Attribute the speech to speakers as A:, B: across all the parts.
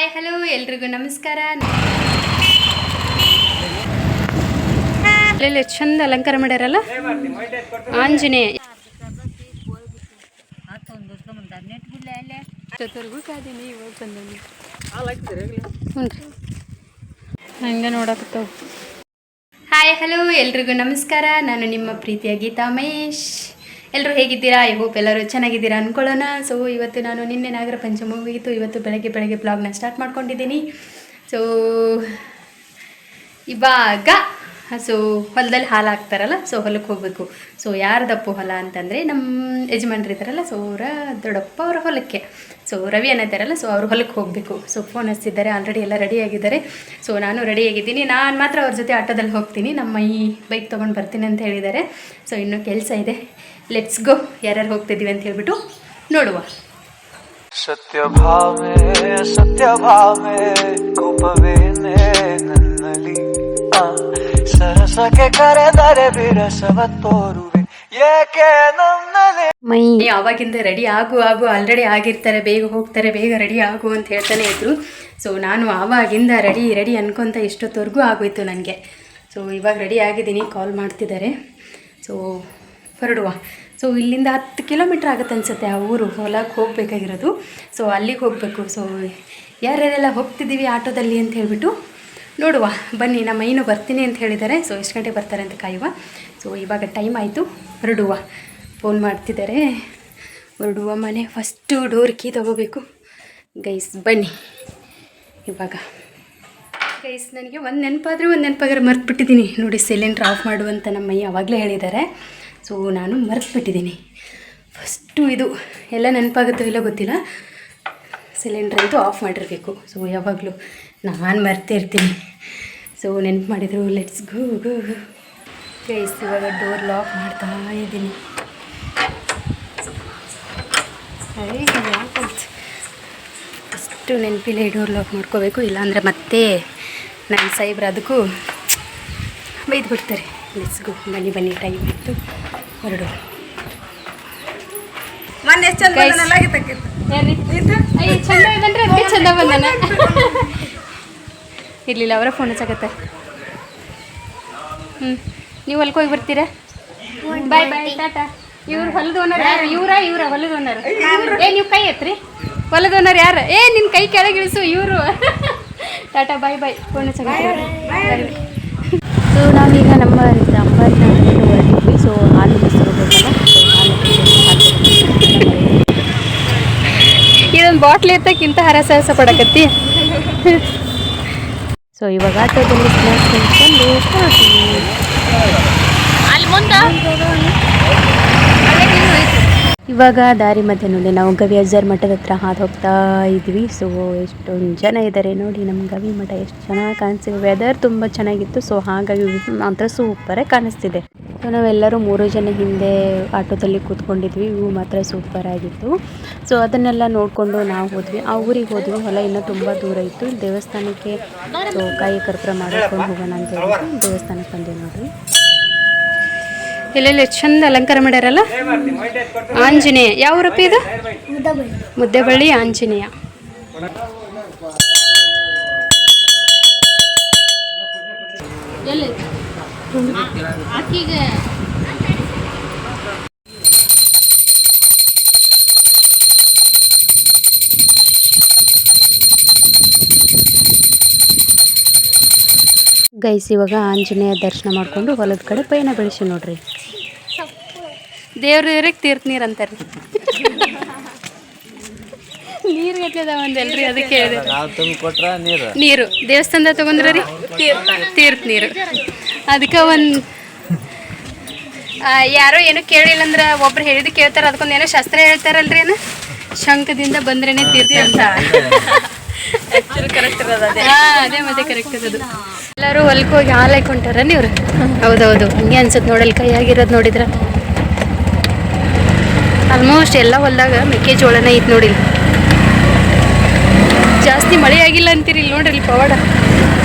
A: Hi hello ಎಲ್ರಿಗೂ ನಮಸ್ಕಾರ. ಅಲ್ಲೆಲ್ಲ ಚಂದ ಅಲಂಕಾರ ಮಾಡ್ಯಾರಲ್ಲ ಆಂಜನೇಯ. ಹಂಗೆ ನೋಡಕತ್ತಾವ. ಹಾಯ್ ಹಲೋ ಎಲ್ರಿಗೂ ನಮಸ್ಕಾರ. ನಾನು ನಿಮ್ಮ ಪ್ರೀತಿಯ ಗೀತಾ ಮಹೇಶ್. ಎಲ್ಲರೂ ಹೇಗಿದ್ದೀರಾ? ಐ ಹೋಪ್ ಎಲ್ಲರೂ ಚೆನ್ನಾಗಿದ್ದೀರಾ ಅಂದ್ಕೊಳ್ಳೋಣ. ಸೊ ಇವತ್ತು ನಾನು ನಿನ್ನೆ ನಾಗರ ಪಂಚಮಿ ಮುಗಿಯಿತು. ಇವತ್ತು ಬೆಳಗ್ಗೆ ಬ್ಲಾಗ್ನ ಸ್ಟಾರ್ಟ್ ಮಾಡ್ಕೊಂಡಿದ್ದೀನಿ. ಸೊ ಇವಾಗ ಹೊಲದಲ್ಲಿ ಹಾಲು ಹಾಕ್ತಾರಲ್ಲ, ಸೊ ಹೊಲಕ್ಕೆ ಹೋಗಬೇಕು. ಸೊ ಯಾರ್ದಪ್ಪು ಹೊಲ ಅಂತಂದರೆ ನಮ್ಮ ಯಜಮಾನ್ರು ಇದ್ದಾರಲ್ಲ, ಸೊ ಅವರ ದೊಡ್ಡಪ್ಪ ಅವರ ಹೊಲಕ್ಕೆ. ಸೊ ರವಿ ಅನ್ನತ್ತಾರಲ್ಲ, ಸೊ ಅವ್ರ ಹೊಲಕ್ಕೆ ಹೋಗಬೇಕು. ಸೊ ಫೋನ್ ಹಚ್ಚಿದ್ದಾರೆ, ಆಲ್ರೆಡಿ ಎಲ್ಲ ರೆಡಿಯಾಗಿದ್ದಾರೆ. ಸೊ ನಾನು ರೆಡಿಯಾಗಿದ್ದೀನಿ. ನಾನು ಮಾತ್ರ ಅವ್ರ ಜೊತೆ ಆಟೋದಲ್ಲಿ ಹೋಗ್ತೀನಿ. ನಮ್ಮ ಈ ಬೈಕ್ ತೊಗೊಂಡು ಬರ್ತೀನಿ ಅಂತ ಹೇಳಿದ್ದಾರೆ. ಸೊ ಇನ್ನೂ ಕೆಲಸ ಇದೆ. Let's go. ಯಾರ್ಯಾರು ಹೋಗ್ತಿದ್ದೀವಿ ಅಂತ ಹೇಳ್ಬಿಟ್ಟು ನೋಡುವ. ಸತ್ಯಭಾಮೆ ಕೋಪವೇನೆ ನನ್ನಲ್ಲಿ ಸರಸಕ್ಕೆ ಕರೆದರೆ ವಿರಸವ ತೋರುವೆ ಏಕೆ ನನ್ನಲ್ಲಿ. ಮೈ ಆವಾಗಿಂದ ರೆಡಿ ಆಗು ಆಲ್ರೆಡಿ ಆಗಿರ್ತಾರೆ, ಬೇಗ ಹೋಗ್ತಾರೆ, ಬೇಗ ರೆಡಿ ಆಗು ಅಂತ ಹೇಳ್ತಾನೆ ಇದ್ರು. ಸೊ ನಾನು ಆವಾಗಿಂದ ರೆಡಿ ಅನ್ಕೊತ ಇಷ್ಟೊತ್ತವರೆಗೂ ಆಗೋಯ್ತು ನನಗೆ. ಸೊ ಇವಾಗ ರೆಡಿ ಆಗಿದ್ದೀನಿ. ಕಾಲ್ ಮಾಡ್ತಿದ್ದಾರೆ. ಸೊ ಹೊರಡುವ. ಸೊ ಇಲ್ಲಿಂದ 10 ಕಿಲೋಮೀಟ್ರ್ ಆಗುತ್ತೆ ಅನಿಸುತ್ತೆ ಆ ಊರು. ಹೊಲಕ್ಕೆ ಹೋಗಬೇಕಾಗಿರೋದು. ಸೊ ಅಲ್ಲಿಗೆ ಹೋಗಬೇಕು. ಸೊ ಯಾರ್ಯಾರೆಲ್ಲ ಹೋಗ್ತಿದ್ದೀವಿ ಆಟೋದಲ್ಲಿ ಅಂತ ಹೇಳ್ಬಿಟ್ಟು ನೋಡುವ. ಬನ್ನಿ. ನಮ್ಮ ಮೈನು ಬರ್ತೀನಿ ಅಂತ ಹೇಳಿದ್ದಾರೆ. ಸೊ ಎಷ್ಟು ಗಂಟೆ ಬರ್ತಾರೆ ಅಂತ ಕಾಯುವ. ಸೊ ಇವಾಗ ಟೈಮ್ ಆಯಿತು, ಹೊರಡುವ. ಫೋನ್ ಮಾಡ್ತಿದ್ದಾರೆ, ಹೊರಡುವ. ಮನೆ ಫಸ್ಟು ಡೋರ್ ಕೀ ತೊಗೋಬೇಕು ಗೈಸ್. ಬನ್ನಿ ಇವಾಗ. ಗೈಸ್ ನನಗೆ ಒಂದು ನೆನಪಾಗಿರೋ ಮರೆತುಬಿಟ್ಟಿದ್ದೀನಿ ನೋಡಿ. ಸಿಲಿಂಡ್ರ್ ಆಫ್ ಮಾಡುವಂತ ನಮ್ಮ ಮೈ ಆವಾಗಲೇ ಹೇಳಿದ್ದಾರೆ. ಸೊ ನಾನು ಮರೆತುಬಿಟ್ಟಿದ್ದೀನಿ. ಫಸ್ಟು ಇದು ಎಲ್ಲ ನೆನಪಾಗುತ್ತೋ ಇಲ್ಲ ಗೊತ್ತಿಲ್ಲ. ಸಿಲಿಂಡ್ರ್ ಅಂತೂ ಆಫ್ ಮಾಡಿರಬೇಕು. ಸೊ ಯಾವಾಗಲೂ ನಾನು ಮರ್ತೇ ಇರ್ತೀನಿ. ಸೊ ನೆನಪು ಮಾಡಿದರು. Let's go guys. ಇವಾಗ ಡೋರ್ ಲಾಕ್ ಮಾಡ್ತಾ ಇದ್ದೀನಿ. ಅಷ್ಟು ನೆನಪಿಲ್ಲ. ಡೋರ್ ಲಾಕ್ ಮಾಡ್ಕೋಬೇಕು, ಇಲ್ಲಾಂದರೆ ಮತ್ತೆ ನನ್ನ ಸಾಯಿಬ್ರು ಅದಕ್ಕೂ ಬೈದು ಬಿಡ್ತಾರೆ. Let's go. ಬನ್ನಿ ಟೈಮ್ ಇತ್ತು, ಹೊರಡು. ಚಂದ ಬಂದನ ಇರಲಿಲ್ಲ. ಅವರ ಫೋನ್ ಹಚ್ಚಕತ್ತ. ನೀವು ಹೊಲ್ಗೆ ಹೋಗಿ ಬರ್ತೀರಾ? ಬಾಯ್ ಟಾಟಾ. ಇವ್ರು ಹೊಲದ ಓನರ್ ಯಾರು? ಇವರ ಹೊಲದ ಓನರ್. ನೀವು ಕೈ ಎತ್ರಿ. ಹೊಲದ ಓನರ್ ಯಾರು? ನಿನ್ನ ಕೈ ಕೆಳಗಿಳಿಸು. ಇವರು ಟಾಟಾ. ಬಾಯ್. ಫೋನ್ ಹಚ್ಚಕತ್ತ. ಸೊ ನಾವೀಗ ನಮ್ಮ ಅಂಬಾರಿನ ಹೊರಟಿದ್ವಿ. ಸೊ ಹಾಲು ಬಿಸಿಬೇಕಲ್ಲ. ಇದೊಂದು ಬಾಟ್ಲಿ ಎತ್ತಕ್ಕಿಂತ ಹರಸಾಹಸ ಪಡಕತ್ತಿ. ಸೊ ಇವಾಗ ಆಟೋದಲ್ಲಿ ಸ್ನ್ಯಾಕ್ಸ್ ತಿನ್ಕೊಂಡು ಇವಾಗ ದಾರಿ ಮಧ್ಯೆ ನೋಡಿ ನಾವು ಗವಿ ಅಜ್ಜಾರ್ ಮಠದ ಹತ್ರ ಹಾದು ಹೋಗ್ತಾ ಇದ್ವಿ. ಸೊ ಎಷ್ಟೊಂದು ಜನ ಇದ್ದಾರೆ ನೋಡಿ. ನಮ್ಮ ಗವಿ ಮಠ ಎಷ್ಟು ಚೆನ್ನಾಗಿ ಕಾಣಿಸ್ತಿದೆ. ವೆದರ್ ತುಂಬ ಚೆನ್ನಾಗಿತ್ತು. ಸೊ ಹಾಗಾಗಿ ಮಾತ್ರ ಸೂಪರಾಗಿ ಕಾಣಿಸ್ತಿದೆ. ಸೊ ನಾವೆಲ್ಲರೂ 3 ಜನ ಹಿಂದೆ ಆಟೋದಲ್ಲಿ ಕೂತ್ಕೊಂಡಿದ್ವಿ. ಇವು ಮಾತ್ರ ಸೂಪರಾಗಿತ್ತು. ಸೊ ಅದನ್ನೆಲ್ಲ ನೋಡಿಕೊಂಡು ನಾವು ಹೋದ್ವಿ. ಆ ಊರಿಗೆ ಹೋದ್ವಿ. ಹೊಲ ಇನ್ನೂ ತುಂಬ ದೂರ ಇತ್ತು. ದೇವಸ್ಥಾನಕ್ಕೆ ಸೊ ಕಾಯಿ ಕರ್ಪೂರ ಮಾಡಿಕೊಂಡು ಹೋಗೋಣ ಅಂತ ಹೇಳ್ಬಿಟ್ಟು ದೇವಸ್ಥಾನಕ್ಕೆ ಬಂದೆ ನೋಡ್ರಿ. ಎಲ್ಲೆಲ್ಲ ಚಂದ ಅಲಂಕಾರ ಮಾಡ್ಯಾರಲ್ಲ ಆಂಜನೇಯ. ಯಾವ ಊರಪ್ಪ ಇದು? ಮುದ್ದೆಬಳ್ಳಿ ಆಂಜನೇಯ. ಗೈಸ್ ಇವಾಗ ಆಂಜನೇಯ ದರ್ಶನ ಮಾಡಿಕೊಂಡು ಹೊಲದ ಕಡೆ ಪಯಣ ಬೆಳೆಸಿ ನೋಡ್ರಿ. ದೇವ್ರಿಗೆ ತೀರ್ಥ ನೀರು ಅಂತಾರೆ. ನೀರು ಗಟ್ಲೆದಾವಂದಲ್ರಿ, ಅದಕ್ಕೆ ನೀರು ದೇವಸ್ಥಾನದ ತಗೊಂಡ್ರಿ ತೀರ್ಥ ನೀರು. ಅದಕ್ಕೆ ಒಂದು ಯಾರೋ ಏನೋ ಕೇಳಿಲ್ಲ ಅಂದ್ರೆ ಒಬ್ರು ಹೇಳಿದ್ ಕೇಳ್ತಾರೆ. ಅದಕ್ಕೊಂದು ಏನೋ ಶಾಸ್ತ್ರ ಹೇಳ್ತಾರಲ್ರಿ, ಏನೋ ಶಂಖದಿಂದ ಬಂದ್ರೇನೆ ತೀರ್ಥ ಅಂತ. ಅದೇ ಮತ್ತೆ ಕರೆಕ್ಟ್ ಇರೋದು. ಎಲ್ಲರೂ ಹೊಲಕ್ಕೆ ಹೋಗಿ ಹಾಲು ಹಾಕೊಂಟಾರ ನೀವ್ರು. ಹೌದೌದು, ಹಂಗೆ ಅನ್ಸುತ್ತೆ ನೋಡಲ್ಲಿ ಕೈ ಆಗಿರೋದು ನೋಡಿದ್ರ. ಆಲ್ಮೋಸ್ಟ್ ಎಲ್ಲ ಹೊಲದಾಗ ಮೆಕ್ಕೆಜೋಳನೇ ಐತೆ ನೋಡಿ. ಜಾಸ್ತಿ ಮಳೆ ಆಗಿಲ್ಲ ಅಂತೀರಿ ಇಲ್ಲಿ ನೋಡ್ರಿ, ಇಲ್ಲಿ ಪವಾಡ.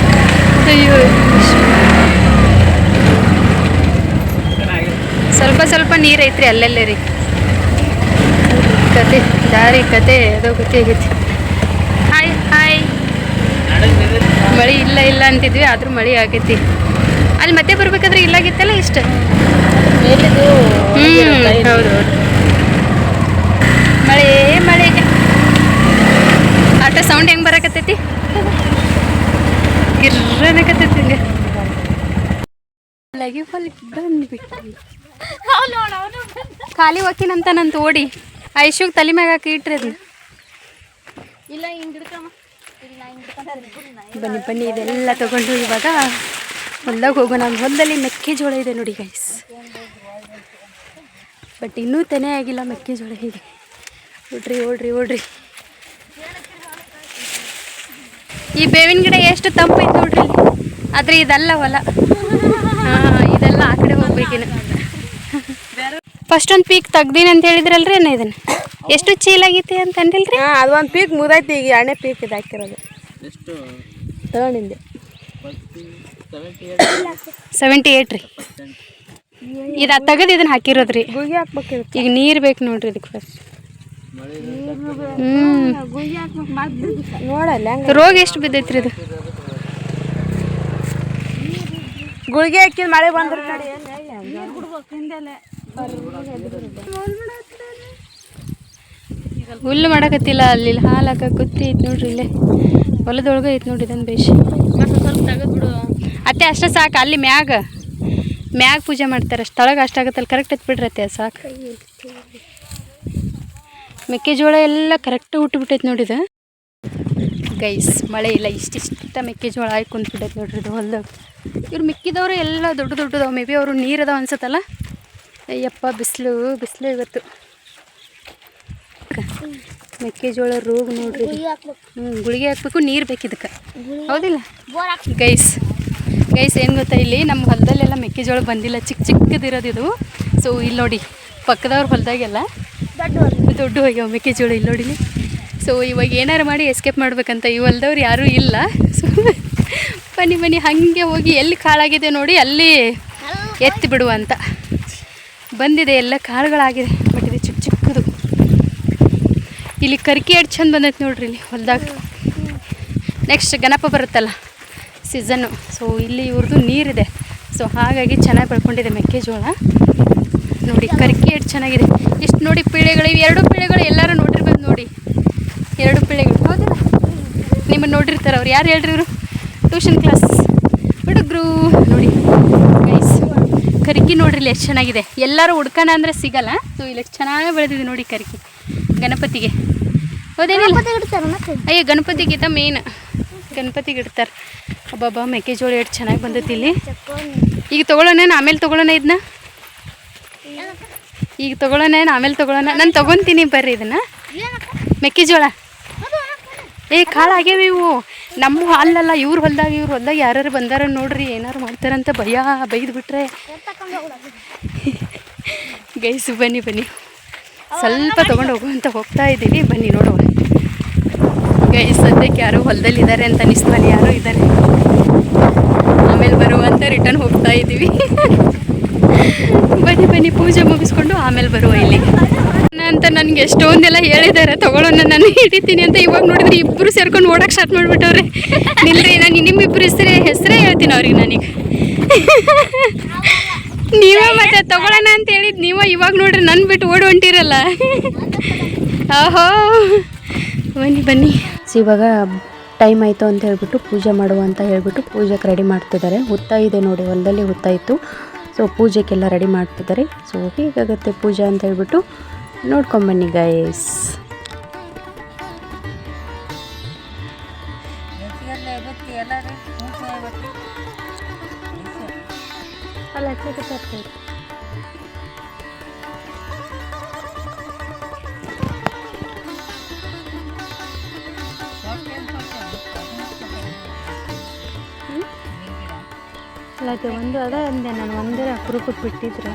A: ಅಯ್ಯೋ, ಸ್ವಲ್ಪ ನೀರು ಐತ್ರಿ ಅಲ್ಲೆಲ್ಲೇ ರೀ. ಕತೆ ದಾರಿ ಕತೆ ಅದು ಗೊತ್ತೇ ಆಗೈತಿ. ಹಾಯ್ ಇಲ್ಲ ಅಂತಿದ್ವಿ, ಆದರೂ ಮಳೆ ಆಗೈತಿ. ಅಲ್ಲಿ ಮತ್ತೆ ಬರ್ಬೇಕಾದ್ರೆ ಇಲ್ಲಾಗಿತ್ತಲ್ಲ ಇಷ್ಟು. ಹೌದು ಮಳೆ ಮಳೆ. ಆಟೋ ಸೌಂಡ್ ಹೆಂಗೆ ಬರಕತ್ತೈತಿ, ಗಿರ್ರನಕತ್ತೈತಿ ಹಿಂಗೆ. ಲಗಿ ಹೊಲಿಗೆ ಬಂದ್ಬಿಟ್ಟು ಖಾಲಿ ಹೋಕಿನಂತ ನಂತ ಓಡಿ ಐಶುಗ್ ತಲೆ ಮ್ಯಾಗ ಹಾಕಿ ಇಟ್ರಿ ಅದನ್ನ. ಬನ್ನಿ ಬನ್ನಿ ಇದೆಲ್ಲ ತಗೊಂಡು ಇವಾಗ ಹೊಲ್ದಾಗ ಹೋಗೋಣ. ಹೊಲದಲ್ಲಿ ಮೆಕ್ಕೆಜೋಳ ಇದೆ ನೋಡಿ ಗೈಸ್, ಬಟ್ ಇನ್ನೂ ತೆನೆ ಆಗಿಲ್ಲ ಮೆಕ್ಕೆಜೋಳ. ಹೀಗೆ ಓಡ್ರಿ ಓಡ್ರಿ ಓಡ್ರಿ. ಈ ಬೇವಿನ ಗಿಡ ಎಷ್ಟು ತಂಪೈತೆ ನೋಡ್ರಿ, ಆದರೆ ಇದೆಲ್ಲ ಹೊಲ. ಹಾಂ ಇದೆಲ್ಲ ಆ ಕಡೆ ಹೋಗ್ಬೇಕೇನು. ಫಸ್ಟ್ ಒಂದು ಪೀಕ್ ತೆಗ್ದೀನಿ ಅಂತ ಹೇಳಿದ್ರಲ್ರಿ ಅಣ್ಣ, ಇದನ್ನ ಎಷ್ಟು ಚೀಲ ಆಗೈತಿ ಅಂತ ಅಂದಿಲ್ರಿ?
B: ಅದು ಒಂದು ಪೀಕ್ ಮುಗ್ದೈತಿ, ಈಗ ಎರಡನೇ ಪೀಕ್ ಇದು ಹಾಕಿರೋದು. ತಗೊಂಡಿದ್ದೆ
A: 78 ರೀ. ಇದು ತೆಗೆದು ಇದನ್ನ ಹಾಕಿರೋದ್ರಿ.
B: ಗುಗಿ ಹಾಕ್ಬೇಕಿರುತ್ತೆ.
A: ಈಗ ನೀರು ಬೇಕು ನೋಡ್ರಿ ಇದಕ್ಕೆ ಫಸ್ಟ್.
B: ನೋಡಲ್ಲ
A: ರೋಗ ಎಷ್ಟು ಬಿದ್ದೈತ್ರಿ ಇದು.
B: ಗುಳಿಗೆ ಹಾಕಿದ್ ಮಳೆ ಬಂದ್ರೆ
A: ಹುಲ್ಲು ಮಾಡಕತ್ತಿಲ್ಲ, ಅಲ್ಲಿ ಹಾಲು ಹಾಕಕ್ಕೆ ಗೊತ್ತಿ ಐತೆ ನೋಡ್ರಿ. ಇಲ್ಲೇ ಹೊಲದೊಳಗೆ ಐತೆ ನೋಡ್ರಿ ಇದನ್ನು ಬೇಷ್. ಸ್ವಲ್ಪ ತೆಗೆದ್ಬಿಡು ಅತ್ತೆ, ಅಷ್ಟೇ ಸಾಕು. ಅಲ್ಲಿ ಮ್ಯಾಗ ಪೂಜೆ ಮಾಡ್ತಾರೆ, ಅಷ್ಟೊಳಗೆ ಅಷ್ಟಾಗತ್ತಲ್ಲ. ಕರೆಕ್ಟ್ ಐತೆ ಬಿಡ್ರಿ ಅತ್ತೆ, ಸಾಕು. ಮೆಕ್ಕೆಜೋಳ ಎಲ್ಲ ಕರೆಕ್ಟ್ ಹುಟ್ಟುಬಿಟ್ಟೈತೆ ನೋಡಿದ ಗೈಸ್. ಮಳೆ ಇಲ್ಲ, ಇಷ್ಟಿಷ್ಟ ಮೆಕ್ಕೆಜೋಳ ಆಗಿ ಕುಂತ್ಬಿಟ್ಟೈತೆ ನೋಡ್ರಿ ಇದು ಹೊಲ್ದಾಗ. ಇವ್ರು ಮಿಕ್ಕಿದವರು ಎಲ್ಲ ದೊಡ್ಡದವು. ಮೇ ಬಿ ಅವರು ನೀರದಾವ ಅನ್ಸತ್ತಲ್ಲ. ಅಯ್ಯಪ್ಪ ಬಿಸಿಲು ಇವತ್ತು. ಮೆಕ್ಕೆಜೋಳ ರೋಗ ನೋಡ್ರಿ. ಗುಳಿಗೆ ಹಾಕ್ಬೇಕು, ನೀರು ಬೇಕು ಇದಕ್ಕೆ, ಹೌದಿಲ್ಲ ಗೈಸ್? ಏನು ಗೊತ್ತಾ, ಇಲ್ಲಿ ನಮ್ಮ ಹೊಲದಲ್ಲೆಲ್ಲ ಮೆಕ್ಕೆಜೋಳ ಬಂದಿಲ್ಲ, ಚಿಕ್ಕದಿರೋದು ಇದು. ಸೊ ಇಲ್ಲಿ ನೋಡಿ ಪಕ್ಕದವ್ರ ಹೊಲದಾಗೆಲ್ಲ ದೊಡ್ಡ ಹೋಗ್ಯಾವ ಮೆಕ್ಕೆಜೋಳ. ಇಲ್ಲಿ ನೋಡಿ. ಸೊ ಇವಾಗ ಏನಾರು ಮಾಡಿ ಎಸ್ಕೇಪ್ ಮಾಡ್ಬೇಕಂತ ಈ ಹೊಲದವ್ರು ಯಾರೂ ಇಲ್ಲ. ಸೊ ಬನ್ನಿ ಹಾಗೆ ಹೋಗಿ ಎಲ್ಲಿ ಕಾಳಾಗಿದೆ ನೋಡಿ ಅಲ್ಲಿ ಎತ್ತಿ ಬಿಡುವ ಅಂತ ಬಂದಿದೆ. ಎಲ್ಲ ಕಾಳುಗಳಾಗಿದೆ, ಬಟ್ ಇದು ಚಿಕ್ಕದು. ಇಲ್ಲಿ ಕರ್ಕಿ ಎಷ್ಟು ಚಂದ ಬಂದೈತೆ ನೋಡ್ರಿ ಇಲ್ಲಿ ಹೊಲದಾಗ. ನೆಕ್ಸ್ಟ್ ಗಣಪ ಬರುತ್ತಲ್ಲ ಸೀಸನ್ನು. ಸೊ ಇಲ್ಲಿ ಇವ್ರದ್ದು ನೀರಿದೆ, ಸೊ ಹಾಗಾಗಿ ಚೆನ್ನಾಗಿ ಬೆಳ್ಕೊಂಡಿದೆ ಮೆಕ್ಕೆಜೋಳ. ನೋಡಿ ಕರ್ಕಿ ಎಷ್ಟು ಚೆನ್ನಾಗಿದೆ. ಇಷ್ಟು ನೋಡಿ ಪೀಳೆಗಳು, ಇವು 2 ಪೀಳೆಗಳು ಎಲ್ಲರೂ ನೋಡಿರ್ಬೇಕು ನೋಡಿ. 2 ಪೀಳೆಗಳು, ಹೌದಿಲ್ಲ? ನಿಮ್ಮನ್ನು ನೋಡಿರ್ತಾರೆ ಅವ್ರು. ಯಾರು ಹೇಳ್ರಿ ಇವರು? ಟ್ಯೂಷನ್ ಕ್ಲಾಸ್ ಹುಡುಗರು. ನೋಡಿ ಗೈಸ್ ಕರ್ಕಿ ನೋಡ್ರಿ ಇಲ್ಲಿ ಎಷ್ಟು ಚೆನ್ನಾಗಿದೆ. ಎಲ್ಲರೂ ಹುಡ್ಕೋಣ ಅಂದರೆ ಸಿಗಲ್ಲ. ಸೊ ಇಲ್ಲಿ ಎಷ್ಟು ಚೆನ್ನಾಗಿ ಬೆಳೆದಿದೆ ನೋಡಿ ಕರ್ಕಿ ಗಣಪತಿಗೆ, ಹೌದೇನಿಲ್ಲ? ಅಯ್ಯೋ ಗಣಪತಿಗಿಂತ ಮೇನ್ ಗಣಪತಿಗೆ ಇಡ್ತಾರೆ. ಒಬ್ಬೊಬ್ಬ ಮೆಕ್ಕೆಜೋಳ ಎಷ್ಟು ಚೆನ್ನಾಗಿ ಬಂದೈತಿ ಇಲ್ಲಿ. ಈಗ ತೊಗೊಳ್ಳೋಣ, ಆಮೇಲೆ ತೊಗೊಳ್ಳೋಣ ಇದನ್ನ. ಈಗ ತೊಗೊಳ್ಳೋಣ, ಆಮೇಲೆ ತೊಗೊಳ್ಳೋಣ. ನಾನು ತೊಗೊತೀನಿ ಬರ್ರಿ ಇದನ್ನು. ಮೆಕ್ಕೆಜೋಳ ಕಾಳು ಆಗ್ಯಾವ ಇವು. ನಮ್ಮ ಅಲ್ಲಲ್ಲ, ಇವ್ರ ಹೊಲ್ದಾಗ ಯಾರು ಬಂದಾರ ನೋಡ್ರಿ, ಏನಾರು ಮಾಡ್ತಾರಂತ ಬೈದು ಬಿಟ್ರೆ ಗೈಸ್. ಬನ್ನಿ ಸ್ವಲ್ಪ ತೊಗೊಂಡು ಹೋಗುವಂತ ಹೋಗ್ತಾ ಇದ್ದೀವಿ. ಬನ್ನಿ ನೋಡುವ ಗೈಸ್. ಸದ್ಯಕ್ಕೆ ಯಾರೋ ಹೊಲದಲ್ಲಿ ಇದ್ದಾರೆ ಅಂತ ಅನಿಸ್ತಾನೆ, ಯಾರೋ ಇದ್ದಾರೆ. ಆಮೇಲೆ ಬರುವಂತ ರಿಟರ್ನ್ ಹೋಗ್ತಾ ಇದ್ದೀವಿ. ಬನ್ನಿ ಪೂಜೆ ಮುಗಿಸ್ಕೊಂಡು ಆಮೇಲೆ ಬರುವ ಇಲ್ಲಿಗೆ ಅಂತ. ನನಗೆ ಎಷ್ಟೊಂದೆಲ್ಲ ಹೇಳಿದ್ದಾರೆ ತೊಗೊಳ್ಳೋಣ, ನಾನು ಹಿಡಿತೀನಿ ಅಂತ. ಇವಾಗ ನೋಡಿದ್ರೆ ಇಬ್ಬರು ಸೇರ್ಕೊಂಡು ಓಡಕ್ಕೆ ಸ್ಟಾರ್ಟ್ ಮಾಡಿಬಿಟ್ಟವ್ರೆ. ನಿಲ್ರಿ, ನಾನು ನಿಮ್ಮಿಬ್ಬರು ಹೆಸರೇ ಹೇಳ್ತೀನಿ ಅವ್ರಿಗೆ. ನನಗೆ ನೀವೇ ಮತ್ತೆ ತೊಗೊಳ್ಳೋಣ ಅಂತ ಹೇಳಿದ್ದು ನೀವು. ಇವಾಗ ನೋಡ್ರಿ ನನ್ನ ಬಿಟ್ಟು ಓಡಿ ಹೊಂಟಿರಲ್ಲ. ಆಹೋ ಬನ್ನಿ. ಇವಾಗ ಟೈಮ್ ಆಯಿತು ಅಂತ ಹೇಳ್ಬಿಟ್ಟು ಪೂಜೆ ಮಾಡುವ ಅಂತ ಹೇಳ್ಬಿಟ್ಟು ಪೂಜೆಗೆ ರೆಡಿ ಮಾಡ್ತಿದ್ದಾರೆ. ಹುತ್ತ ಇದೆ ನೋಡಿ, ಹೊಲದಲ್ಲಿ ಹುತ್ತ ಇತ್ತು. ಸೊ ಪೂಜೆಗೆಲ್ಲ ರೆಡಿ ಮಾಡ್ತಿದ್ದಾರೆ. ಸೊ ಹೇಗಾಗುತ್ತೆ ಪೂಜೆ ಅಂತ ಹೇಳ್ಬಿಟ್ಟು ನೋಡ್ಕೊಂಬನ್ನಿ ಗೈಸ್. ಅಲ್ಲದೆ ಒಂದು ಅದ ಅಂದೆ ನಾನು, ಒಂದೇ ಅಪರೂಪಕ್ಕೆ ಬಿಟ್ಟಿದ್ರೆ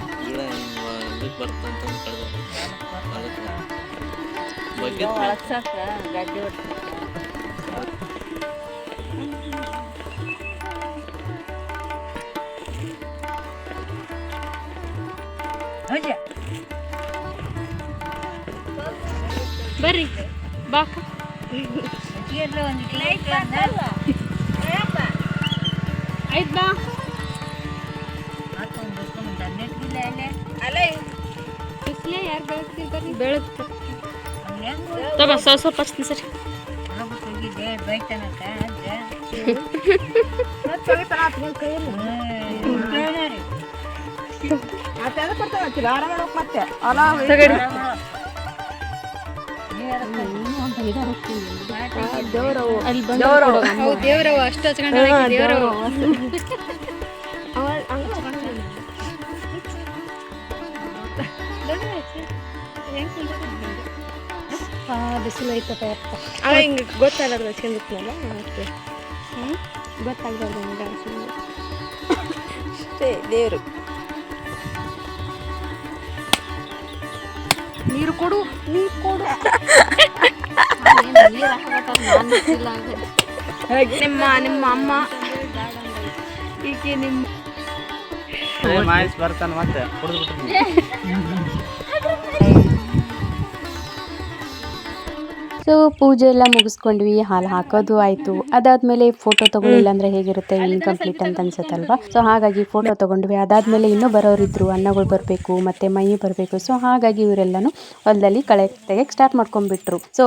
A: ಬರ್ರಿ ಬಾಕ.
B: ಆಯ್ತಾ ಅಲ್ಲ ಬಿಸಿಲೇ ಯಾರು ಬೆಳಗ್ತಿರ್ತಾರೆ ಬೆಳಗ್ತು ತಗೋ ಸ್ವಲ್ಪ ಹಚ್ತೀನಿ ಸರಿ ದೇವ್ರವ ಅಷ್ಟು ಹಚ್ಕೊಂಡು ದೇವ್ರವ ಬಿಸಿಲು ಐತಪ್ಪ ಯಪ್ಪ ಅವ ಹಿಂಗೆ ಗೊತ್ತಾಗಲ್ಲ ಹಚ್ಕೊಂಡಿರ್ತೀನಲ್ಲ ಅದಕ್ಕೆ ಗೊತ್ತಾಗ್ಬಾರ್ದು ಹಂಗೆ ಅಷ್ಟೇ ದೇವರು ನೀರು ಕೊಡು ನಿಮ್ಮ ಅಮ್ಮ ಈಗ ನಿಮ್ಮ
C: ಬರ್ತಾನೆ ಮತ್ತೆ
A: ಸೊ ಪೂಜೆ ಎಲ್ಲ ಮುಗಿಸ್ಕೊಂಡ್ವಿ, ಹಾಲು ಹಾಕೋದು ಆಯಿತು. ಅದಾದಮೇಲೆ ಫೋಟೋ ತೊಗೊಳ್ಳಿಲ್ಲ ಅಂದರೆ ಹೇಗಿರುತ್ತೆ, ಇನ್ಕಂಪ್ಲೀಟ್ ಅಂತ ಅನ್ಸುತ್ತಲ್ವ. ಸೊ ಹಾಗಾಗಿ ಫೋಟೋ ತೊಗೊಂಡ್ವಿ. ಅದಾದಮೇಲೆ ಇನ್ನೂ ಬರೋರಿದ್ರು, ಅನ್ನಗಳು ಬರಬೇಕು ಮತ್ತು ಮೈ ಬರಬೇಕು. ಸೊ ಹಾಗಾಗಿ ಇವರೆಲ್ಲನೂ ಹೊಲದಲ್ಲಿ ಕಳೆ ತೆಗೆಕ್ಕೆ ಸ್ಟಾರ್ಟ್ ಮಾಡ್ಕೊಂಡ್ಬಿಟ್ರು. ಸೊ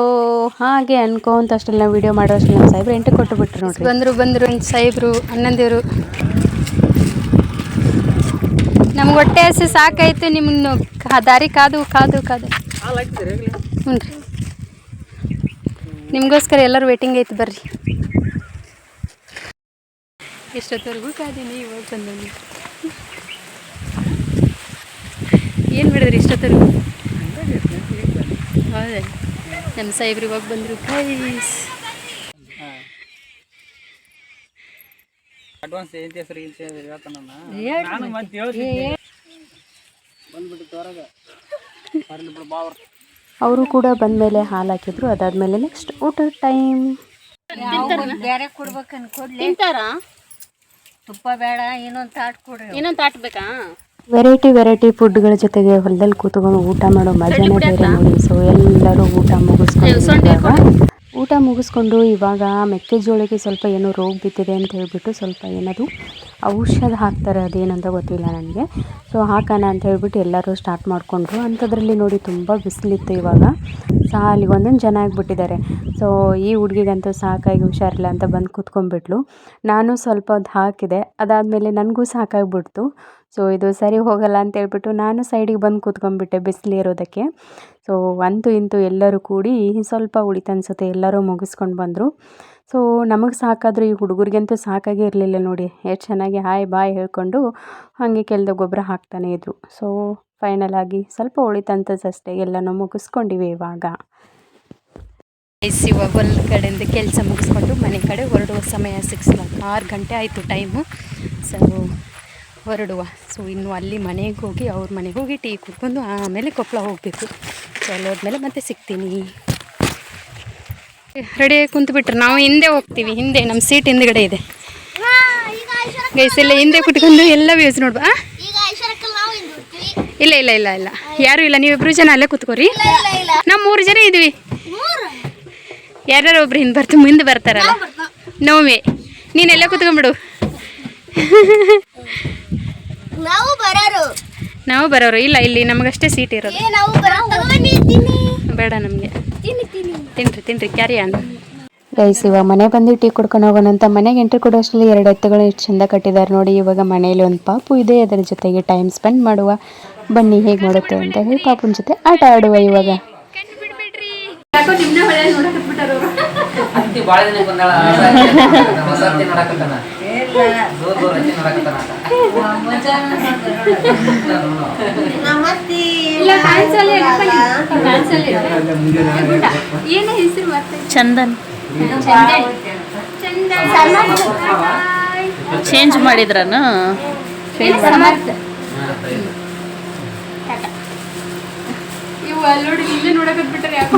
A: ಹಾಗೆ ಅನ್ಕೊಂತ ಅಷ್ಟೆಲ್ಲ ನಾವು ವೀಡಿಯೋ ಮಾಡೋ ಅಷ್ಟೆಲ್ಲ ನಮ್ಮ ಸಾಹೇಬ್ರು ಎಂಟು ಕೊಟ್ಟು ಬಿಟ್ರು ನೋಡ್ರಿ. ಬಂದರು ಸಾಹೇಬ್ರು ಅಣ್ಣಂದಿರು. ನಮ್ಗೆ ಹೊಟ್ಟೆ ಹಸಿ ಸಾಕಾಯಿತು, ನಿಮ್ಮನ್ನು ದಾರಿ ಕಾದು ಹ್ಞೂ ರೀ, ನಿಮಗೋಸ್ಕರ ಎಲ್ಲರೂ ವೇಟಿಂಗ್ ಐತಿ, ಬರ್ರಿ. ಎಷ್ಟೊತ್ತವರೆಗೂ ಕಾದೀನಿ, ಇವಾಗ ಬಂದೀನಿ. ಏನು ಮಾಡಿದ್ರಿ ಇಷ್ಟೊತ್ತವರೆಗೂ? ಹೌದಾ, ನಮ್ಮ ಸಾಹೇಬ್ರು ಇವಾಗ ಬಂದರು. ಗೈಸ್
C: ಅಡ್ವಾನ್ಸ್ ಏನು ಹೆಸರು
A: ಅವರು ಕೂಡ ಬಂದಮೇಲೆ ಹಾಲು ಹಾಕಿದ್ರು. ಅದಾದಮೇಲೆ ನೆಕ್ಸ್ಟ್ ಊಟ ಟೈಮ್.
D: ಬೇರೆ ಕೊಡ್ಬೇಕನ್ ಕೊಡ್ಲಿ, ತಿಂತಾರಾ? ತುಪ್ಪ ಬೇಡ, ಇನ್ನೊಂದು ತಾಟ್ ಕೊಡ್ರಿ.
B: ಇನ್ನೊಂದು ತಾಟ್ ಬೇಕಾ?
A: ವೆರೈಟಿ ಫುಡ್ಗಳ ಜೊತೆಗೆ ಹೊಲದಲ್ಲಿ ಕೂತ್ಕೊಂಡು ಊಟ ಮಾಡೋ ಮಜಾನೇ ಬೇರೆ ನೋಡಿ. ಸೊ ಎಲ್ಲರೂ ಊಟ ಮುಗಿಸ್ಕೊಂಡು ಇವಾಗ ಮೆಕ್ಕೆಜೋಳಕ್ಕೆ ಸ್ವಲ್ಪ ಏನೋ ರೋಗ ಬಿದ್ದಿದೆ ಅಂತ ಹೇಳ್ಬಿಟ್ಟು ಸ್ವಲ್ಪ ಏನದು ಔಷಧ ಹಾಕ್ತಾರೆ, ಅದೇನಂತ ಗೊತ್ತಿಲ್ಲ ನನಗೆ. ಸೊ ಹಾಕೋಣ ಅಂತ ಹೇಳ್ಬಿಟ್ಟು ಎಲ್ಲರೂ ಸ್ಟಾರ್ಟ್ ಮಾಡಿಕೊಂಡ್ರು. ಅಂಥದ್ರಲ್ಲಿ ನೋಡಿ ತುಂಬ ಬಿಸಿಲಿತ್ತು. ಇವಾಗ ಸಾಲಿಗೆ ಒಂದೊಂದು ಜನ ಆಗಿಬಿಟ್ಟಿದ್ದಾರೆ. ಸೊ ಈ ಹುಡುಗಿಗಂತೂ ಸಾಕಾಗಿ ಹುಷಾರಿಲ್ಲ ಅಂತ ಬಂದು ಕೂತ್ಕೊಂಡ್ಬಿಟ್ಲು. ನಾನು ಸ್ವಲ್ಪ ಹೊತ್ತು ಹಾಕಿದೆ, ಅದಾದಮೇಲೆ ನನಗೂ ಸಾಕಾಗಿಬಿಡ್ತು. ಸೊ ಇದು ಸರಿ ಹೋಗಲ್ಲ ಅಂತ ಹೇಳ್ಬಿಟ್ಟು ನಾನು ಸೈಡಿಗೆ ಬಂದು ಕೂತ್ಕೊಂಡ್ಬಿಟ್ಟೆ ಬಿಸಿಲಿರೋದಕ್ಕೆ. ಸೊ ಅಂತೂ ಇಂತೂ ಎಲ್ಲರೂ ಕೂಡಿ ಸ್ವಲ್ಪ ಉಳಿತು ಅನಿಸುತ್ತೆ, ಎಲ್ಲರೂ ಮುಗಿಸ್ಕೊಂಡು ಬಂದರು. ಸೊ ನಮಗೆ ಸಾಕಾದರೂ ಈ ಹುಡುಗರಿಗಂತೂ ಸಾಕಾಗೇ ಇರಲಿಲ್ಲ ನೋಡಿ. ಎಷ್ಟು ಚೆನ್ನಾಗಿ ಹಾಯ್ ಬಾಯ್ ಹೇಳ್ಕೊಂಡು ಹಾಗೆ ಕೆಲ್ದ ಗೊಬ್ಬರ ಹಾಕ್ತಾನೆ ಇದ್ರು. ಸೊ ಫೈನಲ್ ಆಗಿ ಸ್ವಲ್ಪ ಉಳಿತಂತಷ್ಟೇ, ಎಲ್ಲನೂ ಮುಗಿಸ್ಕೊಂಡಿವಿ ಇವಾಗ. ಇವಾಗ ಹೊಲ ಕಡೆಯಿಂದ ಕೆಲಸ ಮುಗಿಸ್ಕೊಂಡು ಮನೆ ಕಡೆ ಹೊರಡುವ ಸಮಯ 6 ಗಂಟೆ ಆಯಿತು ಟೈಮು. ಸೊ ಹೊರಡುವ. ಸೊ ಇನ್ನು ಅಲ್ಲಿ ಮನೆಗೆ ಹೋಗಿ ಅವ್ರ ಮನೆಗೆ ಹೋಗಿ ಟೀ ಕುಡ್ಕೊಂಡು ಆಮೇಲೆ ಕೊಪ್ಪಳ ಹೋಗಬೇಕು. ಸೊ ಅಲ್ಲಿ ಹೋದ್ಮೇಲೆ ಮತ್ತೆ ಸಿಗ್ತೀನಿ. ರೆಡಿಯಾಗಿ ಕುಂತ್ಬಿಟ್ರೆ ನಾವು ಹಿಂದೆ ಹೋಗ್ತೀವಿ. ಹಿಂದೆ ನಮ್ಮ ಸೀಟ್ ಹಿಂದ್ಗಡೆ ಇದೆ ಗೈಸ್. ಎಲ್ಲ ಹಿಂದೆ ಕುತ್ಕೊಂಡು ಎಲ್ಲ ವ್ಯೂಸ್ ನೋಡ್ಬಾ. ಇಲ್ಲ ಯಾರೂ ಇಲ್ಲ, ನೀವಿಬ್ರು ಜನ ಅಲ್ಲೇ ಕುತ್ಕೋರಿ. ನಾವು 3 ಜನ ಇದ್ವಿ. ಯಾರ್ಯಾರು ಒಬ್ರು ಮುಂದೆ ಬರ್ತಾರಲ್ಲ, ನೋವೇ ನೀನೆಲ್ಲ ಕುತ್ಕೊಂಡ್ಬಿಡು. ನಾವು ಬರೋರು ಇಲ್ಲ, ಇಲ್ಲಿ ನಮಗಷ್ಟೇ ಸೀಟ್ ಇರೋದು. ಬೇಡ ನಮಗೆ. ತಿನ್ರಿ ಕ್ಯಾರಿ ಆನ್. ಗೈಸ್ ಇವಾಗ ಮನೆ ಬಂದು ಟೀ ಕುಡ್ಕೊಂಡು ಹೋಗೋಣ ಅಂತ ಮನೆಗೆ ಎಂಟ್ರಿ ಕೊಡೋ ಅಷ್ಟರಲ್ಲಿ 2 ಎತ್ತುಗಳು ಎಷ್ಟು ಚಂದ ಕಟ್ಟಿದ್ದಾರೆ ನೋಡಿ. ಇವಾಗ ಮನೆಯಲ್ಲಿ ಒಂದು ಪಾಪು ಇದೆ, ಅದರ ಜೊತೆಗೆ ಟೈಮ್ ಸ್ಪೆಂಡ್ ಮಾಡುವ. ಬನ್ನಿ ಹೇಗೆ ಮಾಡುತ್ತೆ ಅಂತ ಹೇಳಿ ಪಾಪುನ ಜೊತೆ ಆಟ ಆಡುವ. ಇವಾಗ
B: ಚಂದನ್ ಚೇಂಜ್ ಮಾಡಿದ್ರನು?
A: ಇವು ಅಲ್ಲಿ ಇಲ್ಲೇ ನೋಡಕತ್ಬಿಟ್ರೆ ಯಾಕೋ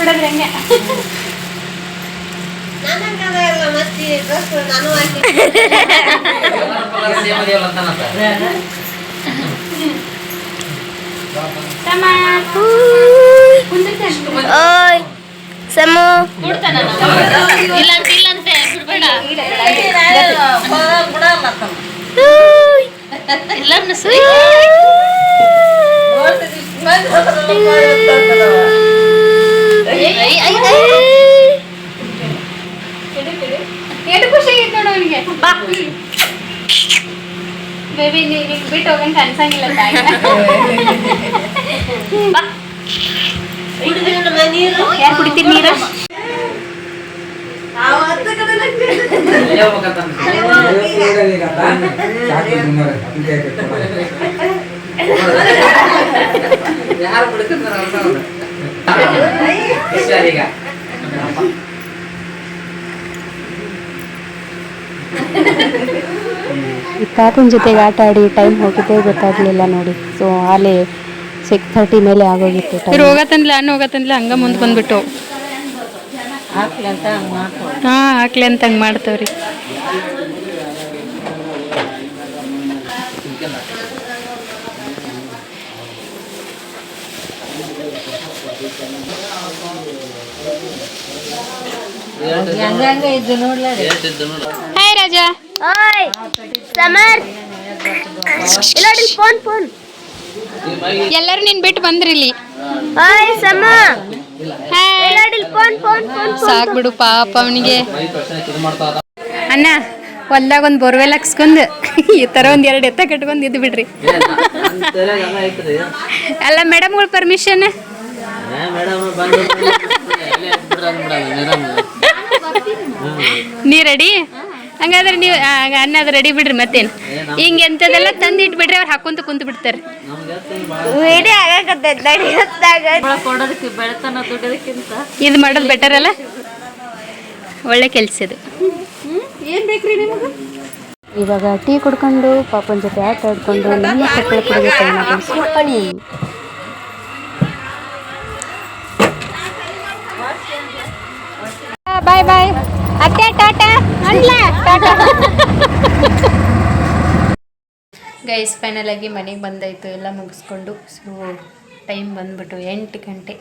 A: ಬಿಡೋದ್ರಿ ಹಂಗೆ.
C: ಸಮು
B: ಇಲ್ಲಂತೆ ಬಿಡ್ಬೇಡ ಎಲ್ಲರನ್ನ
A: ಎಷ್ಟು ಖುಷಿ ಆಗಿತ್ತು ನೋಡು ಅವನಿಗೆ ಬೇಬಿ ನೀನು ಬಿಟ್ಟು ಹೋಗಂತ ಅನ್ಸಂಗಿಲ್ಲ ತಾಯಿ ಯಾರು ಕುಡಿತೀರಿ ನೀರು
E: ಈ ತಾತನ ಜೊತೆಗೆ ಆಟ ಆಡಿ ಟೈಮ್ ಹೋಗಿದ್ದೇ ಗೊತ್ತಾಗಲಿಲ್ಲ ನೋಡಿ. ಸೊ ಆಲೇ 6:30 ಮೇಲೆ ಆಗೋಗಿತ್ತು ಟೈಮ್.
A: ಹೋಗತ್ತಂದ್ಲ ಹಂಗ ಮುಂದೆ ಬಂದ್ಬಿಟ್ಟು
D: ಹಾಕ್ಲಿ ಅಂತ ಹಂಗೆ ಮಾಡ್ತಾರೆ.
A: ಹಾಕ್ಲಿ ಅಂತ ಹಂಗೆ ಮಾಡ್ತಾವ್ರಿ.
D: ಹಂಗೆ ಇದ್ದು ನೋಡ್ಲಾರಿ.
A: ಹಾಯ್ ರಾಜಾ.
C: ಓಯ್ ಸಮರ್ ಇಲ್ಲೋಡಿ ಫೋನ್
A: ಎಲ್ಲರೂ ನೀನ್ ಬಿಟ್ಟು ಬಂದ್ರಿ ಇಲ್ಲಿ.
C: ಓಯ್ ಸಮ ಇಲ್ಲೋಡಿ ಫೋನ್
A: ಸಾಕ್ ಬಿಡು ಪಾಪ ಅವನಿಗೆ. ಅಣ್ಣ ಹೊಲ್ದಾಗ ಒಂದು ಬೋರ್ವೆಲ್ ಹಾಕ್ಸ್ಕೊಂಡು ಈ ಥರ ಒಂದು 2 ಎತ್ತ ಕಟ್ಕೊಂಡು ಇದ್ದು ಬಿಡ್ರಿ. ಅಲ್ಲ ಮೇಡಮ್ಗಳ ಪರ್ಮಿಷನ್. ನೀ ರೆಡಿ? ಹಂಗಾದ್ರೆ ನೀವು ಅನ್ನೋದು ರೆಡಿ ಬಿಡ್ರಿ. ಮತ್ತೇನು ಹಿಂಗೆ ಎಂಥದೆಲ್ಲ ತಂದು ಇಟ್ಬಿಡ್ರಿ, ಅವ್ರು ಹಾಕೊಂತ ಕುಂತು ಬಿಡ್ತಾರೆ.
C: ವಿಡಿಯೋ ಆಗಕತ್ತೈತೆ
B: ಕೊಡೋದಕ್ಕೆ ಬೆಳತನ ದುಡ್ಡೋದಕ್ಕಿಂತ
A: ಇದು ಮಾಡೋದು ಬೆಟರ್ ಅಲ್ಲ, ಒಳ್ಳೆ ಕೆಲಸ ಇದು.
B: ಏನ್ ಬೇಕ್ರಿ ನಿಮಗೆ?
E: ಇವಾಗ ಟೀ ಕುಡ್ಕೊಂಡು ಪಾಪನ ಜೊತೆ ಆಟ ಆಡ್ಕೊಂಡು ನಮ್ಮ ಕಪ್ಪಳ ಕುಡಿಬೇಕು.
A: ಬಾಯ್ ಬಾಯ್ ಅತ್ತೆ, ಟಾಟಾ ಟಾಟಾ. ಗೈಸ್ ಫೈನಲ್ ಆಗಿ ಮನೆಗೆ ಬಂದಾಯಿತು, ಎಲ್ಲ ಮುಗಿಸ್ಕೊಂಡು. ಸೊ ಟೈಮ್ ಬಂದ್ಬಿಟ್ಟು 8 ಗಂಟೆ.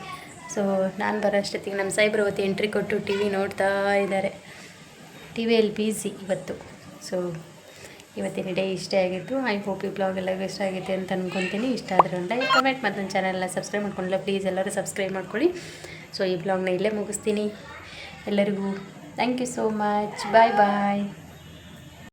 A: ಸೊ ನಾನು ಬರೋ ಅಷ್ಟೊತ್ತಿಗೆ ನಮ್ಮ ಸಾಯಿಬ್ರು ಅವತ್ತು ಎಂಟ್ರಿ ಕೊಟ್ಟು ಟಿ ವಿ ನೋಡ್ತಾ ಇದ್ದಾರೆ. ಟಿ ವಿಯಲ್ಲಿ ಬಿಸಿ ಇವತ್ತು. ಸೊ ಇವತ್ತಿನ ಡೇ ಇಷ್ಟೇ ಆಗಿತ್ತು. ಐ ಹೋಪ್ ಈ ಬ್ಲಾಗ್ ಎಲ್ಲರಿಗೂ ಇಷ್ಟ ಆಗಿದೆ ಅಂತ ಅಂದ್ಕೊತೀನಿ. ಇಷ್ಟ ಆದರೆ ಒಂದು ಲೈಕ್, ಕಮೆಂಟ್ ಮತ್ತು ನನ್ನ ಚಾನಲ್ನ ಸಬ್ಸ್ಕ್ರೈಬ್ ಮಾಡ್ಕೊಂಡಿಲ್ಲ ಪ್ಲೀಸ್ ಎಲ್ಲರೂ ಸಬ್ಸ್ಕ್ರೈಬ್ ಮಾಡ್ಕೊಳ್ಳಿ. ಸೊ ಈ ಬ್ಲಾಗ್ನ ಇಲ್ಲೇ ಮುಗಿಸ್ತೀನಿ. ಎಲ್ಲರಿಗೂ thank you so much. Bye bye.